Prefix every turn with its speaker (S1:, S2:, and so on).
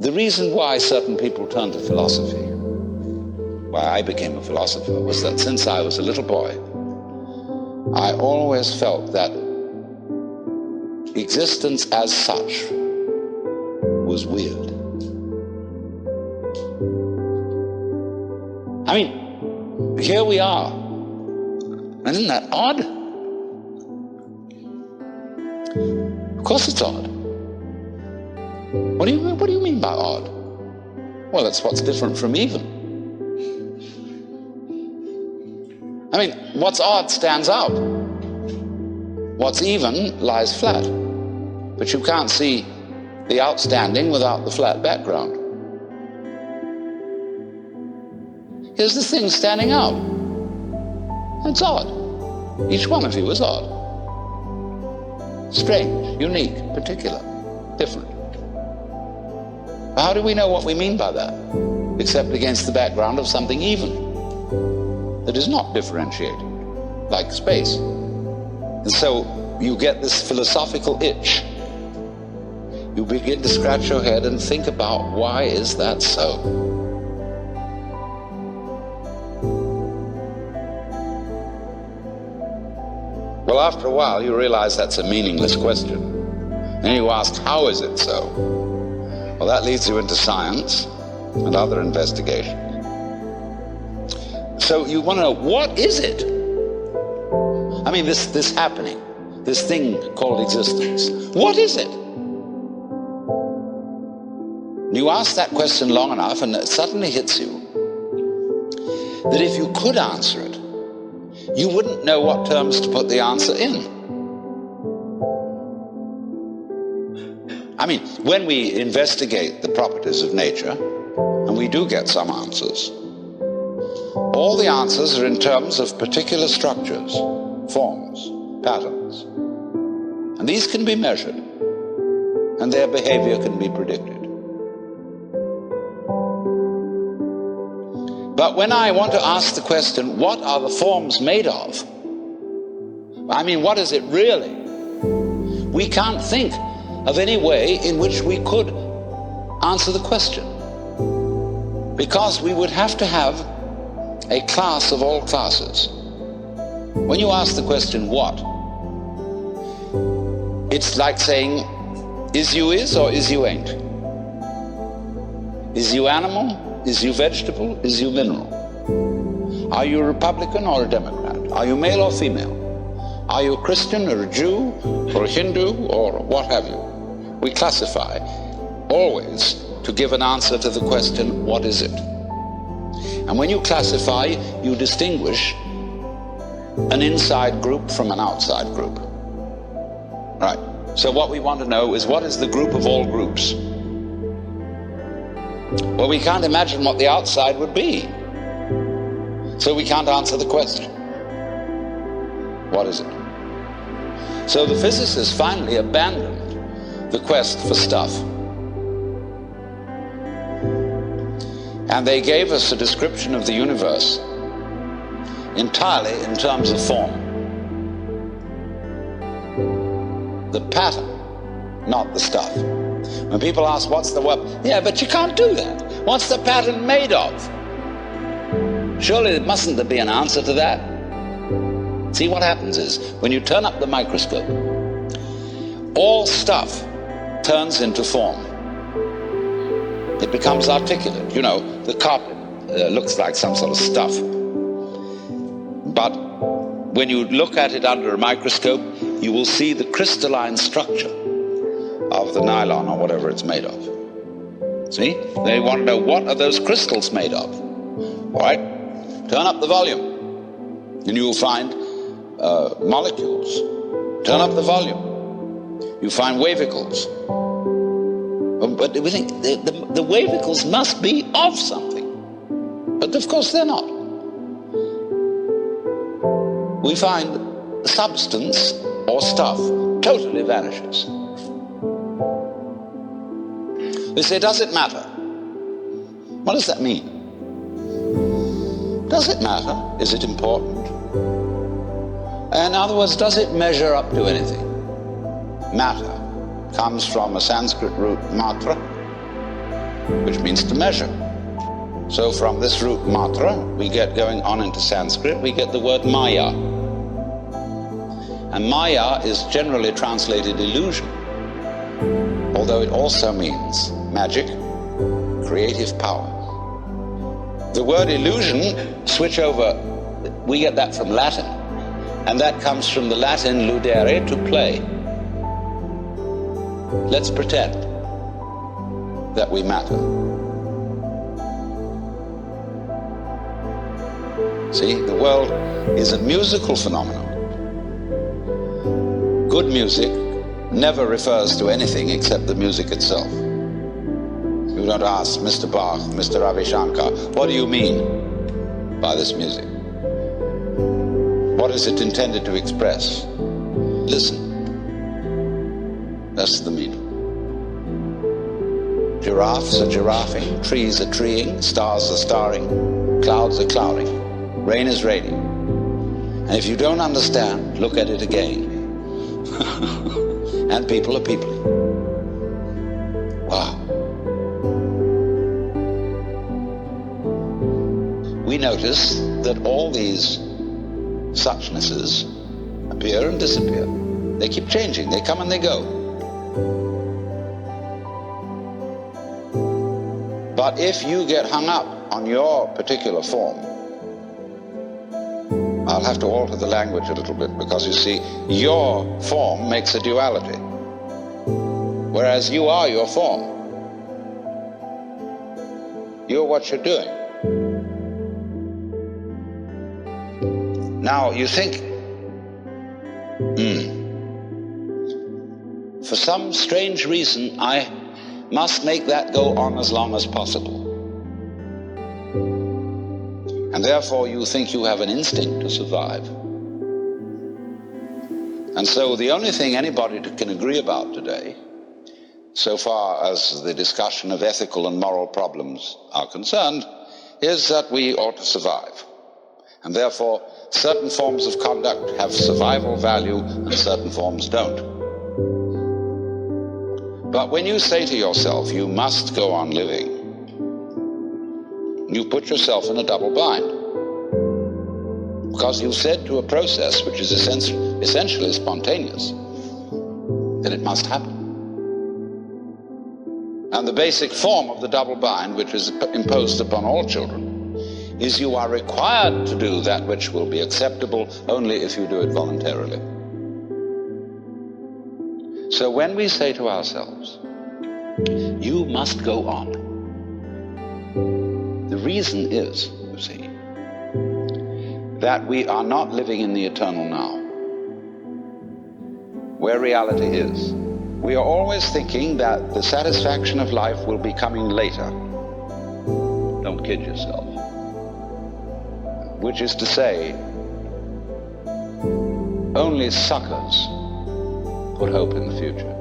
S1: The reason why certain people turn to philosophy, why I became a philosopher, was that since I was a little boy, I always felt that existence as such was weird. I mean, here we are. And isn't that odd? Of course it's odd. What do you mean by odd? Well, that's what's different from even. I mean, what's odd stands out. What's even lies flat. But you can't see the outstanding without the flat background. Here's the thing standing out. It's odd. Each one of you is odd. Strange, unique, particular, different. How do we know what we mean by that, except against the background of something even, that is not differentiated, like space? And so you get this philosophical itch. You begin to scratch your head and think about, why is that so? Well, after a while, you realize that's a meaningless question. Then you ask, how is it so? Well, that leads you into science and other investigations. So you want to know, what is it? I mean, this happening, this thing called existence. What is it? You ask that question long enough, and it suddenly hits you that if you could answer it, you wouldn't know what terms to put the answer in. I mean, when we investigate the properties of nature, and we do get some answers, all the answers are in terms of particular structures, forms, patterns. And these can be measured, and their behavior can be predicted. But when I want to ask the question, what are the forms made of? I mean, what is it really? We can't think of any way in which we could answer the question, because we would have to have a class of all classes. When you ask the question, what? It's like saying, is you is or is you ain't? Is you animal? Is you vegetable? Is you mineral? Are you a Republican or a Democrat? Are you male or female? Are you a Christian or a Jew or a Hindu or what have you? We classify always to give an answer to the question, what is it? And when you classify, you distinguish an inside group from an outside group. Right. So what we want to know is, what is the group of all groups? Well, we can't imagine what the outside would be. So we can't answer the question. What is it? So the physicists finally abandoned the quest for stuff. And they gave us a description of the universe entirely in terms of form. The pattern, not the stuff. When people ask, what's the what? Yeah, but you can't do that. What's the pattern made of? Surely mustn't there be an answer to that? See, what happens is, when you turn up the microscope, all stuff turns into form. It becomes articulate. You know, the carpet looks like some sort of stuff. But when you look at it under a microscope, you will see the crystalline structure of the nylon or whatever it's made of. See? They want to know, what are those crystals made of? All right? Turn up the volume, and you will find molecules. Turn up the volume. You find wavicles. But we think the wavicles must be of something. But of course they're not. We find substance or stuff totally vanishes. We say, does it matter? What does that mean? Does it matter? Is it important? In other words, does it measure up to anything? Matter comes from a Sanskrit root, matra, which means to measure. So from this root matra, we get going on into Sanskrit, we get the word Maya. And Maya is generally translated illusion, although it also means magic, creative power. The word illusion, switch over, we get that from Latin, and that comes from the Latin ludere, to play. Let's pretend that we matter. See, the world is a musical phenomenon. Good music never refers to anything except the music itself. You don't ask Mr. Bach, Mr. Ravi Shankar, what do you mean by this music? What is it intended to express? Listen. That's the meaning. Giraffes are giraffing, trees are treeing, stars are starring, clouds are clouding, rain is raining. And if you don't understand, look at it again. And people are people. Wow. We notice that all these suchnesses appear and disappear. They keep changing, they come and they go. But if you get hung up on your particular form, I'll have to alter the language a little bit, because you see, your form makes a duality, whereas you are your form. You're what you're doing. Now, you think, for some strange reason, I must make that go on as long as possible. And therefore you think you have an instinct to survive. And so the only thing anybody can agree about today, so far as the discussion of ethical and moral problems are concerned, is that we ought to survive. And therefore certain forms of conduct have survival value and certain forms don't. But when you say to yourself, you must go on living, you put yourself in a double bind. Because you said to a process which is essentially spontaneous that it must happen. And the basic form of the double bind, which is imposed upon all children, is you are required to do that which will be acceptable only if you do it voluntarily. So when we say to ourselves, you must go on, the reason is, you see, that we are not living in the eternal now, where reality is. We are always thinking that the satisfaction of life will be coming later. Don't kid yourself. Which is to say, only suckers put hope in the future.